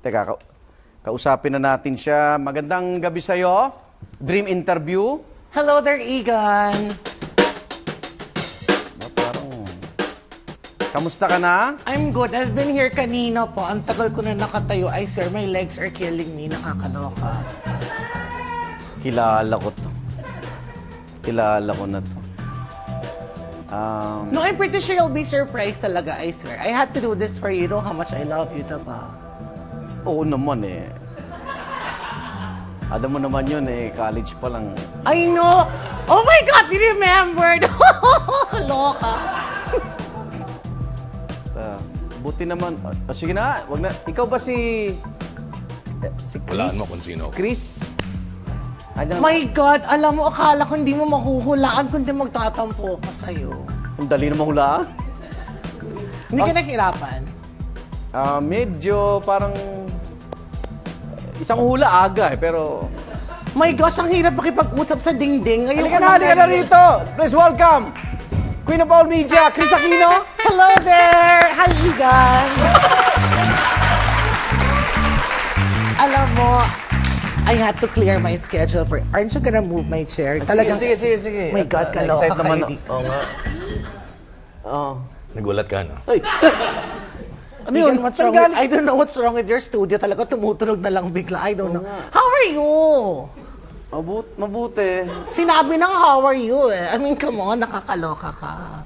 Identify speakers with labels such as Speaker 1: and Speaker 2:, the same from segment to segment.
Speaker 1: Teka, kausapin na natin siya. Magandang gabi sa'yo. Dream interview.
Speaker 2: Hello there, Egan.
Speaker 1: Parang... Kamusta ka na?
Speaker 2: I'm good. I've been here kanina po. Ang tagal ko na nakatayo. I swear, my legs are killing me. Nakakaloka.
Speaker 1: Kilala ko to. Kilala ko na to.
Speaker 2: No, I'm pretty sure you'll be surprised talaga, I swear. I had to do this for you. You know how much I love you, diba?
Speaker 1: Oo naman eh. Alam mo naman yun eh, college pa lang.
Speaker 2: I know! Oh my God, you remembered! Kaloka.
Speaker 1: Buti naman. Sige na, wag na. Ikaw ba si Chris?
Speaker 3: Walaan mo kung sino.
Speaker 1: Chris? Ano?
Speaker 2: My God, alam mo, akala ko hindi mo mahuhulaan kundi magtatampo ko sa'yo.
Speaker 1: Ang dali na mahulaan.
Speaker 2: Hindi ka nahirapan.
Speaker 1: Medyo parang... Isang hula aga eh, pero...
Speaker 2: My gosh, ang hirap makipag-usap sa dingding. Ngayon
Speaker 1: Halika na rito! Please welcome! Queen of all media, Chris Aquino!
Speaker 2: Hello there! Hi, Egan! Alam mo, I had to clear my schedule for... Aren't you gonna move my chair? Talagang...
Speaker 1: Sige.
Speaker 2: My God, kaloka
Speaker 1: Excited naman.
Speaker 2: kayo dito.
Speaker 1: Oo nga. Oo.
Speaker 3: Nagulat ka, no?
Speaker 1: Ay! Ano
Speaker 2: Egan,
Speaker 1: yun?
Speaker 2: what's wrong with, I don't know what's wrong with your studio. Talaga tumutunog na lang bigla. I don't know. How are you?
Speaker 1: Mabuti.
Speaker 2: Sinabi ng how are you eh. I mean, come on, nakakaloka ka.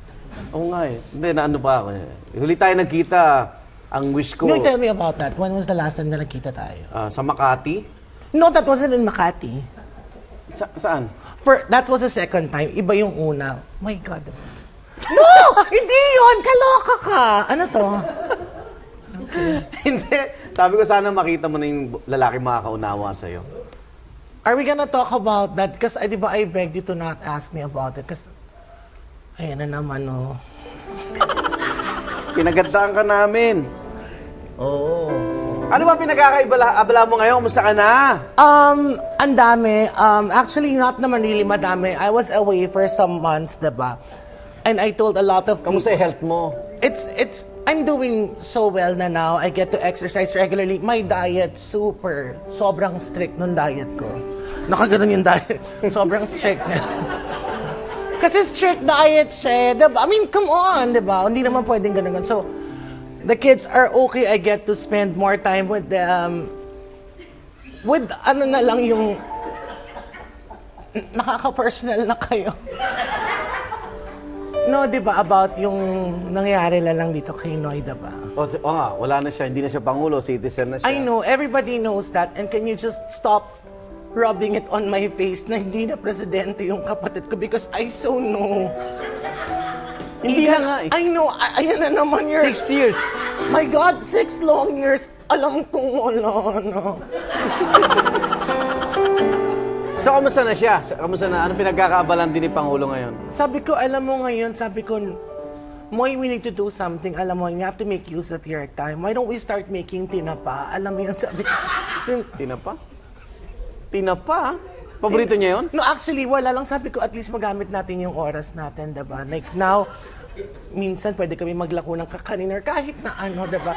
Speaker 1: Oo nga eh. Hindi, naano pa ako eh. Huli tayo nagkita. Ang wish ko...
Speaker 2: No, tell me about that. When was the last time na nagkita tayo?
Speaker 1: sa Makati.
Speaker 2: No, that wasn't in Makati.
Speaker 1: Saan?
Speaker 2: That was the second time. Iba yung una. My God. No! Hindi yun! Kaloka ka! Ano to?
Speaker 1: Hindi. Sabi ko sana makita mo na yung lalaki makakaunawa sa'yo.
Speaker 2: Are we gonna talk about that? Because, di ba, I begged you to not ask me about it. Kasi, ayan na naman, oh.
Speaker 1: Pinagandaan ka namin.
Speaker 2: Oo.
Speaker 1: Ano ba pinagkakaibala mo ngayon? Kumusta ka na?
Speaker 2: Ang dami. Actually, not naman really madami. I was away for some months, diba? And I told a lot of
Speaker 1: Kamusta yung health mo?
Speaker 2: I'm doing so well na now. I get to exercise regularly. My diet, sobrang strict nung diet ko. Nakaganon yung diet. Sobrang strict na. Kasi strict diet siya, diba? I mean, come on, diba? Hindi naman pwedeng ganun. So, the kids are okay. I get to spend more time with them. With ano na lang yung nakaka-personal na kayo. No, di ba, about yung nangyari lang dito kay Noy, diba?
Speaker 1: O nga, wala na siya. Hindi na siya Pangulo. Citizen na siya.
Speaker 2: I know, everybody knows that. And can you just stop rubbing it on my face na hindi na presidente yung kapatid ko? Because I so know.
Speaker 1: Hindi na nga eh.
Speaker 2: I know, ayan na naman your...
Speaker 1: 6 years.
Speaker 2: My God, 6 long years. Alam kong wala na.
Speaker 1: So, kamusta na siya? Kamusta na? Anong pinagkakaabalan din ni Pangulo ngayon?
Speaker 2: Sabi ko, alam mo ngayon, Moy, we need to do something. Alam mo, you have to make use of your time. Why don't we start making tinapa? Alam mo yun, sabi ko.
Speaker 1: Tinapa? Tinapa? Paborito niya yun?
Speaker 2: No, actually, wala lang. Sabi ko, at least magamit natin yung oras natin, diba? Like now, minsan pwede kami maglako ng kakanin or kahit na ano, diba?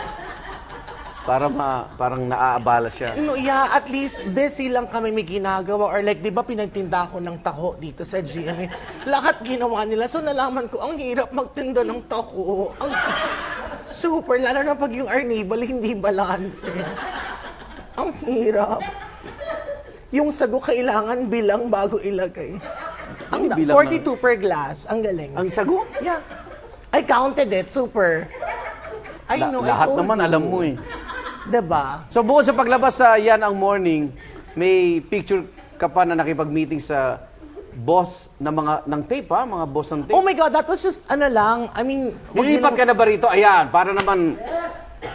Speaker 1: Parang naaabala siya.
Speaker 2: No, yeah, at least busy lang kami may ginagawa. Or like, di ba pinagtinda ko ng taho dito sa GMA? Lahat ginawa nila. So nalaman ko, ang hirap magtinda ng taho. Ang super, lalo na pag yung arnibal, hindi balance. Ang hirap. Yung sago kailangan bilang bago ilagay. Ang 42 per glass. Ang galing.
Speaker 1: Ang sago?
Speaker 2: Yeah. I counted it. Super. I know, I
Speaker 1: Lahat
Speaker 2: told
Speaker 1: naman
Speaker 2: you.
Speaker 1: alam mo eh.
Speaker 2: Diba?
Speaker 1: So bukod sa paglabas sa Yan ang Morning, may picture ka pa na nakipag-meeting sa boss ng tape ha? Mga boss ng tape.
Speaker 2: Oh my God, that was just, ano lang, I mean...
Speaker 1: Lilipat ka na ba rito? Ayan, para naman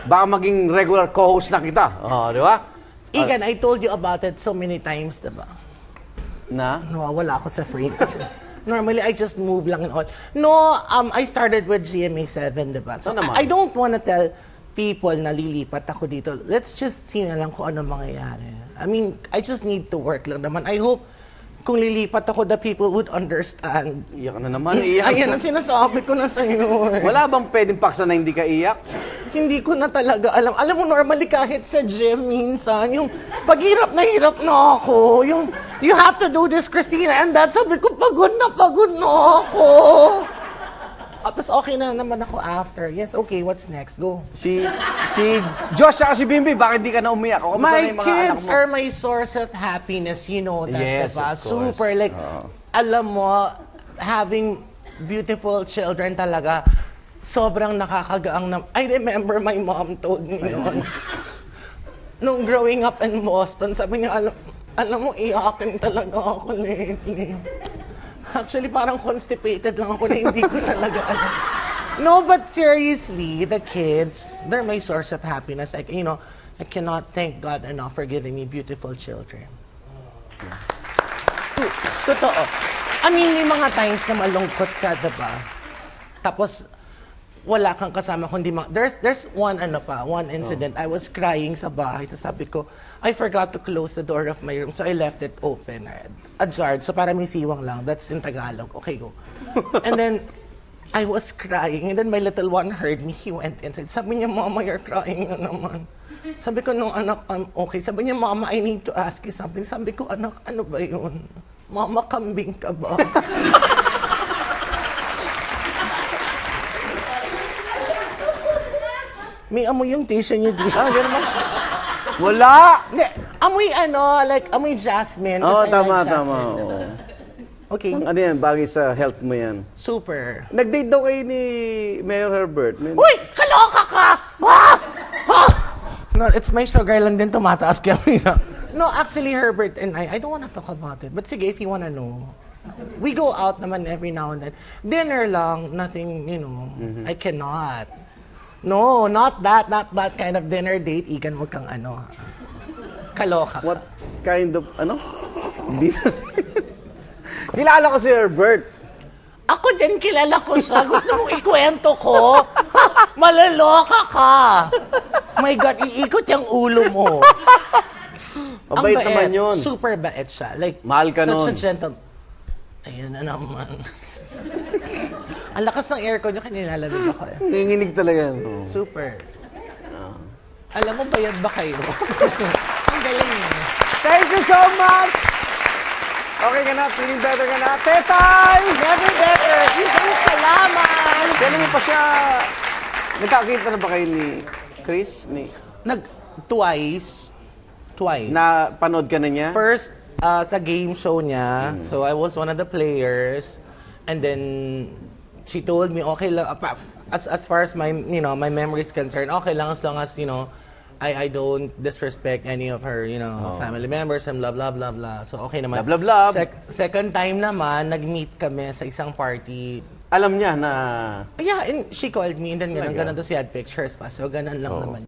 Speaker 1: baka maging regular co-host na kita. Oh, di ba?
Speaker 2: Egan, I told you about it so many times, diba?
Speaker 1: Na?
Speaker 2: Nawawala ako sa frame kasi normally I just move lang and all. No, I started with GMA7, diba? So,
Speaker 1: Ano naman?
Speaker 2: I don't wanna tell people na lilipat ako dito. Let's just see na lang kung ano mangyayari. I mean, I just need to work lang naman. I hope kung lilipat ako, the people would understand.
Speaker 1: Iyak na naman, iyak.
Speaker 2: Ayan ang sinasabi ko na sa'yo.
Speaker 1: Wala bang pwedeng paksa na hindi ka iyak?
Speaker 2: Hindi ko na talaga alam. Alam mo, normally kahit sa gym minsan, yung paghirap na ako, yung you have to do this, Christina, and that, sabi ko, pagod na ako. At tas okay na naman ako after. Yes, okay, what's next? Go.
Speaker 1: Si Josh at si Bimbi, bakit di ka na umiyak? O, kamusta na
Speaker 2: My
Speaker 1: yung mga anak
Speaker 2: kids
Speaker 1: mo?
Speaker 2: are my source of happiness, you know that,
Speaker 1: Yes,
Speaker 2: diba?
Speaker 1: of course.
Speaker 2: Super, like, alam mo, having beautiful children talaga, sobrang nakakagaang na. I remember my mom told me noon. Nung growing up in Boston, sabi niya, alam mo, iyakin talaga ako lately. Actually, parang constipated lang ako na hindi ko talaga alam. No, but seriously, the kids, they're my source of happiness. Like, you know, I cannot thank God enough for giving me beautiful children. Totoo. I mean, may mga times na malungkot ka, diba? Tapos, wala kang kasama kundi there's one incident. I was crying sa bahay. Tapos sabi ko, I forgot to close the door of my room. So I left it open. Ajar. So para may siwang lang. That's in Tagalog. Okay, go. And then, I was crying. And then my little one heard me. He went inside. Sabi niya, Mama, you're crying na naman. Sabi ko, nung anak, I'm okay. Sabi niya, Mama, I need to ask you something. Sabi ko, anak, ano ba yun? Mama, kambing ka ba? May amoy yung tissue niyo dito.
Speaker 1: Ganun ba? Wala!
Speaker 2: Hindi, amoy like amoy jasmine.
Speaker 1: Oo,
Speaker 2: Kasi I
Speaker 1: tama,
Speaker 2: like
Speaker 1: tama.
Speaker 2: jasmine, diba?
Speaker 1: Oo.
Speaker 2: Okay,
Speaker 1: Ano yan, bagay sa health mo yan.
Speaker 2: super.
Speaker 1: Nag-date daw kayo ni Mayor Herbert.
Speaker 2: Uy! Kaloka ka! Ah! Ah! No, it's my sugar lang din tumataas kaya. No, actually, Herbert and I don't wanna talk about it. But sige, if you wanna know. We go out naman every now and then. Dinner lang, nothing, you know. I cannot. No, not that kind of dinner date. Ikan, wag kang ano. Kaloka ka.
Speaker 1: What kind of, ano? Hindi. Kilala ko si Herbert.
Speaker 2: Ako din kilala ko siya. Gusto mong ikwento ko? Malaloka ka. My God, iikot yung ulo mo.
Speaker 1: Mabait
Speaker 2: Ang bait.
Speaker 1: naman yun.
Speaker 2: Super bait siya. Like,
Speaker 1: Mahal ka
Speaker 2: such
Speaker 1: nun.
Speaker 2: a gentle... Ayan na naman. Ang lakas ng aircon yung kinilalamig ako eh.
Speaker 1: Nanginginig talaga.
Speaker 2: Super. Alam mo, bayad ba kayo? Ang galing eh.
Speaker 1: Thank you so much! Okay ka na, feeling better ka na. Tetay!
Speaker 2: Never better. Isang salamat.
Speaker 1: Kailan mo pa siya... Nagkakita na ba kayo ni Chris?
Speaker 2: Twice.
Speaker 1: Na panood ka na niya?
Speaker 2: First, sa game show niya. So, I was one of the players. And then, she told me, okay lang, as far as my, you know, my memory is concerned, okay lang as long as, you know, I don't disrespect any of her, you know, family members and blah, blah, blah, blah. So, okay naman.
Speaker 1: Blah, blah, blah.
Speaker 2: Second time naman, nag-meet kami sa isang party.
Speaker 1: Alam niya na...
Speaker 2: Yeah, and she called me, and then
Speaker 1: Talaga?
Speaker 2: ganun, tapos she had pictures pa. So, ganun lang naman.